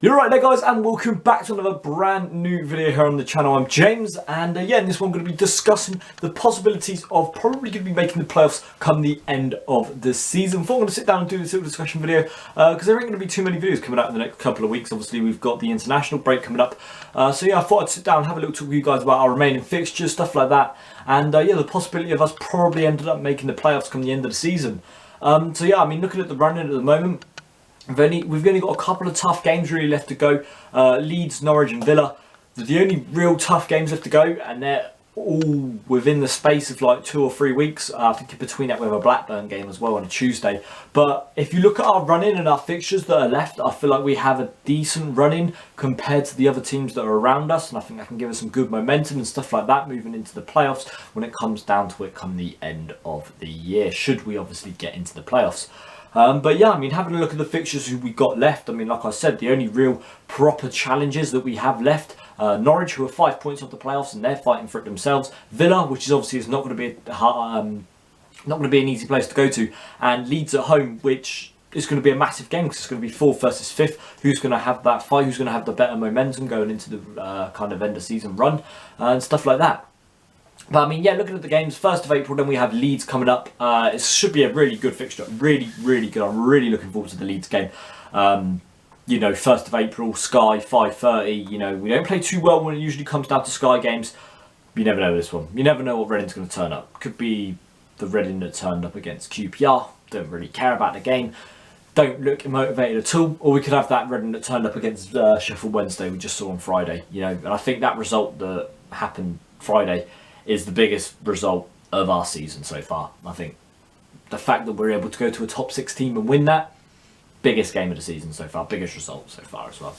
You're right there guys, and welcome back to another brand new video here on the channel. I'm James, and in this one I'm going to be discussing the possibilities of probably going to be making the playoffs come the end of the season. Before I'm going to sit down and do this little discussion video, because there ain't going to be too many videos coming out in the next couple of weeks. Obviously we've got the international break coming up, so yeah, I thought I'd sit down and have a little talk with you guys about our remaining fixtures, stuff like that, and yeah, the possibility of us probably ended up making the playoffs come the end of the season. So yeah, I mean, looking at the running at the moment, we've only got a couple of tough games really left to go. Leeds, Norwich and Villa. They're the only real tough games left to go, and they're all within the space of like 2 or 3 weeks. I think in between that we have a Blackburn game as well on a Tuesday. But if you look at our run-in and our fixtures that are left, I feel like we have a decent run-in compared to the other teams that are around us, and I think that can give us some good momentum and stuff like that moving into the playoffs when it comes down to it come the end of the year, should we obviously get into the playoffs. But yeah, I mean, having a look at the fixtures who we got left, I mean, like I said, the only real proper challenges that we have left, Norwich, who are 5 points off the playoffs and they're fighting for it themselves. Villa, which is obviously not going to be not going to be an easy place to go to, and Leeds at home, which is going to be a massive game because it's going to be 4th versus 5th. Who's going to have that fight? Who's going to have the better momentum going into the kind of end of season run and stuff like that. But I mean, yeah, looking at the games, 1st of April, then we have Leeds coming up. It should be a really good fixture, really, really good. I'm really looking forward to the Leeds game. You know, 1st of April, Sky, 5:30. You know, we don't play too well when it usually comes down to Sky games. You never know this one. You never know what Reading's going to turn up. Could be the Reading that turned up against QPR. Don't really care about the game. Don't look motivated at all. Or we could have that Reading that turned up against Sheffield Wednesday we just saw on Friday. You know, and I think that result that happened Friday is the biggest result of our season so far. I think the fact that we're able to go to a top 6 team and win that, biggest game of the season so far, biggest result so far as well.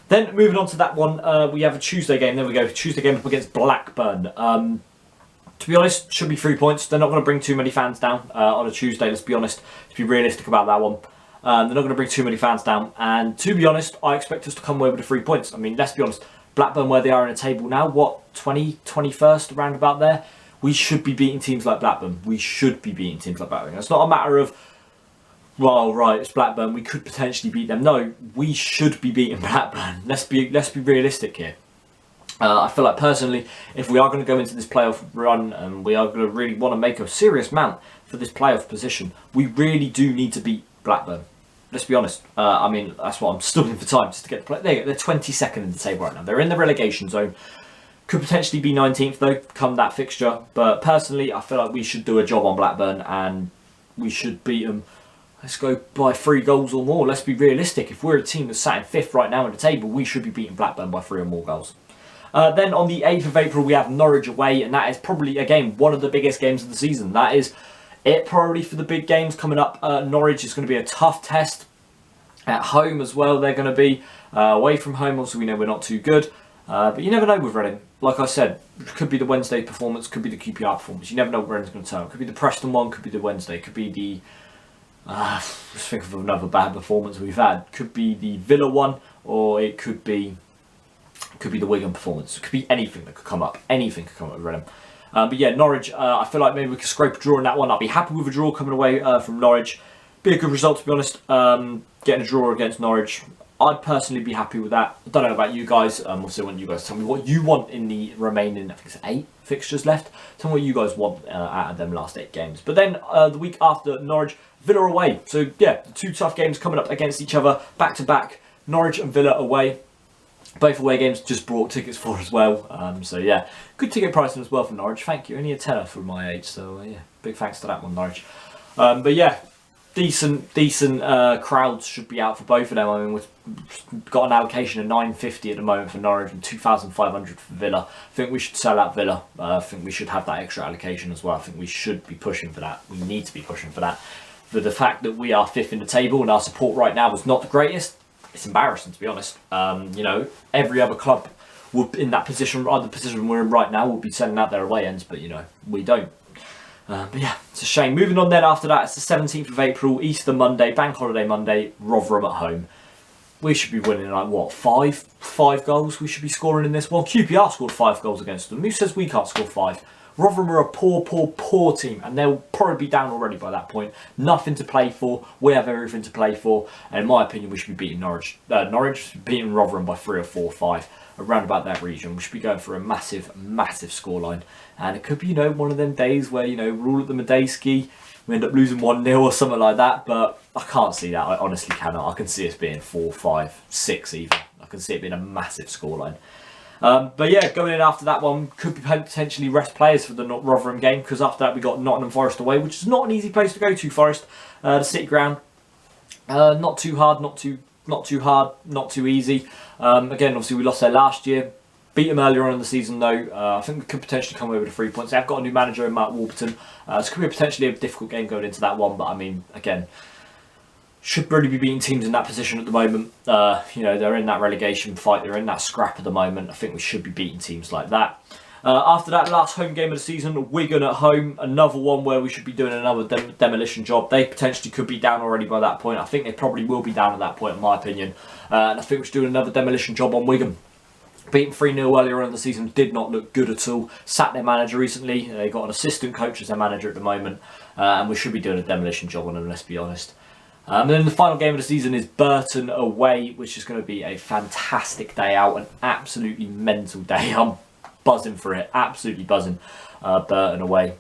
Then moving on to that one, we have a Tuesday game. There we go, Tuesday game up against Blackburn. To be honest, should be 3 points. They're not going to bring too many fans down on a Tuesday, let's be honest, to be realistic about that one. They're not going to bring too many fans down, and to be honest, I expect us to come away with the 3 points. I mean, let's be honest, Blackburn, where they are in the table now, what, 21st, around about there? We should be beating teams like Blackburn. We should be beating teams like Blackburn. It's not a matter of, well, right, it's Blackburn, we could potentially beat them. No, we should be beating Blackburn. Let's be realistic here. I feel like personally, if we are going to go into this playoff run and we are going to really want to make a serious mount for this playoff position, we really do need to beat Blackburn. Let's be honest. I mean, that's what I'm stalling for time just to get the play. They're 22nd in the table right now. They're in the relegation zone. Could potentially be 19th though, come that fixture. But personally, I feel like we should do a job on Blackburn and we should beat them. Let's go by 3 goals or more. Let's be realistic. If we're a team that's sat in 5th right now in the table, we should be beating Blackburn by 3 or more goals. Then on the 8th of April, we have Norwich away, and that is probably, again, one of the biggest games of the season. That is it probably for the big games coming up. Norwich is going to be a tough test. At home as well, they're going to be away from home. Also, we know we're not too good, but you never know with Reading. Like I said, it could be the Wednesday performance, could be the QPR performance. You never know what Reading's going to turn. It could be the Preston one, could be the Wednesday, could be the let's think of another bad performance we've had. Could be the Villa one, or it could be the Wigan performance. It could be anything that could come up. Anything could come up with Reading. But yeah, Norwich, I feel like maybe we could scrape a draw in that one. I'd be happy with a draw coming away from Norwich. Be a good result, to be honest. Getting a draw against Norwich, I'd personally be happy with that. I don't know about you guys. Also, want you guys to tell me what you want in the remaining, I think it's 8 fixtures left. Tell me what you guys want out of them last 8 games. But then the week after, Norwich, Villa away. So yeah, the 2 tough games coming up against each other, back to back. Norwich and Villa away. Both away games just brought tickets for as well. So yeah, good ticket pricing as well for Norwich. Thank you. Only a tenner for my age. So yeah, big thanks to that one, Norwich. But yeah, decent crowds should be out for both of them. I mean, we've got an allocation of 950 at the moment for Norwich and 2,500 for Villa. I think we should sell out Villa. I think we should have that extra allocation as well. I think we should be pushing for that. We need to be pushing for that. But the fact that we are 5th in the table and our support right now is not the greatest, it's embarrassing, to be honest. You know, every other club would in that position, or the position we're in right now, would be sending out their away ends, but you know, we don't. But yeah, it's a shame. Moving on then after that, it's the 17th of April, Easter Monday, Bank Holiday Monday, Rotherham at home. We should be winning like, what, 5 goals we should be scoring in this one. QPR scored 5 goals against them. Who says we can't score 5? Rotherham are a poor team, and they'll probably be down already by that point. Nothing to play for. We have everything to play for, and in my opinion, we should be beating Norwich, beating Rotherham by 3 or 4 or 5, around about that region. We should be going for a massive scoreline, and it could be, you know, one of them days where, you know, we're all at the Medeski, we end up losing 1-0 or something like that, but I can't see that. I honestly cannot. I can see us being 4, 5, 6 even. I can see it being a massive scoreline. But yeah, going in after that one, could be potentially rest players for the Rotherham game, because after that we got Nottingham Forest away, which is not an easy place to go to, Forest. The City ground, not too hard, not too easy. Again, obviously we lost there last year. Beat them earlier on in the season though. I think we could potentially come away with 3 points. They've got a new manager in Mark Warburton. So it could be potentially a difficult game going into that one, but I mean, again, should really be beating teams in that position at the moment. You know, they're in that relegation fight, they're in that scrap at the moment. I think we should be beating teams like that. After that, last home game of the season, Wigan at home, another one where we should be doing another demolition job. They potentially could be down already by that point. I think they probably will be down at that point, in my opinion. And I think we should do another demolition job on Wigan. Beaten 3-0 earlier on in the season did not look good at all. Sacked their manager recently. They got an assistant coach as their manager at the moment. And we should be doing a demolition job on them, let's be honest. And then the final game of the season is Burton away, which is going to be a fantastic day out. An absolutely mental day. I'm buzzing for it. Absolutely buzzing. Burton away.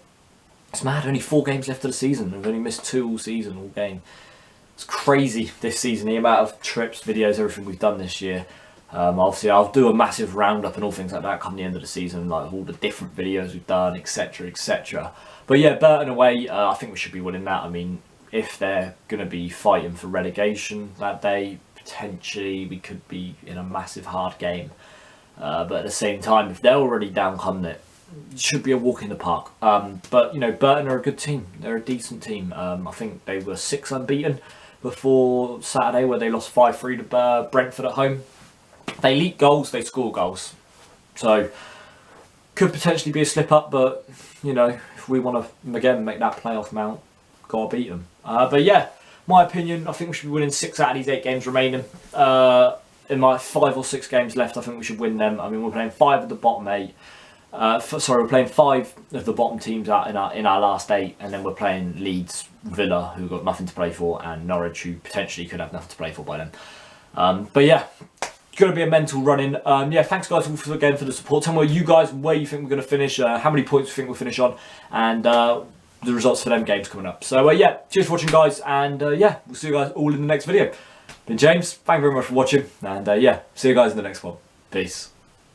It's mad. Only 4 games left of the season. We've only missed 2 all season, all game. It's crazy this season. The amount of trips, videos, everything we've done this year. Obviously I'll do a massive roundup and all things like that come the end of the season, like all the different videos we've done, etc, etc. But yeah, Burton away, I think we should be winning that. I mean, if they're going to be fighting for relegation that day, potentially we could be in a massive hard game. But at the same time, if they're already down come it should be a walk in the park. But you know, Burton are a good team, they're a decent team. I think they were 6 unbeaten before Saturday, where they lost 5-3 to Brentford at home. They leak goals, they score goals. So, could potentially be a slip up, but, you know, if we want to, again, make that playoff mount, gotta beat them. But yeah, my opinion, I think we should be winning 6 out of these 8 games remaining. In my 5 or 6 games left, I think we should win them. I mean, we're playing 5 of the bottom 8. We're playing 5 of the bottom teams out in our last 8, and then we're playing Leeds, Villa, who got nothing to play for, and Norwich, who potentially could have nothing to play for by then. But yeah, it's going to be a mental run-in. Yeah, thanks guys again for the support. Tell me you guys where you think we're going to finish, how many points you think we'll finish on, and the results for them games coming up. So yeah, cheers for watching guys, and yeah, we'll see you guys all in the next video. Been James, thank you very much for watching, and yeah, see you guys in the next one. Peace.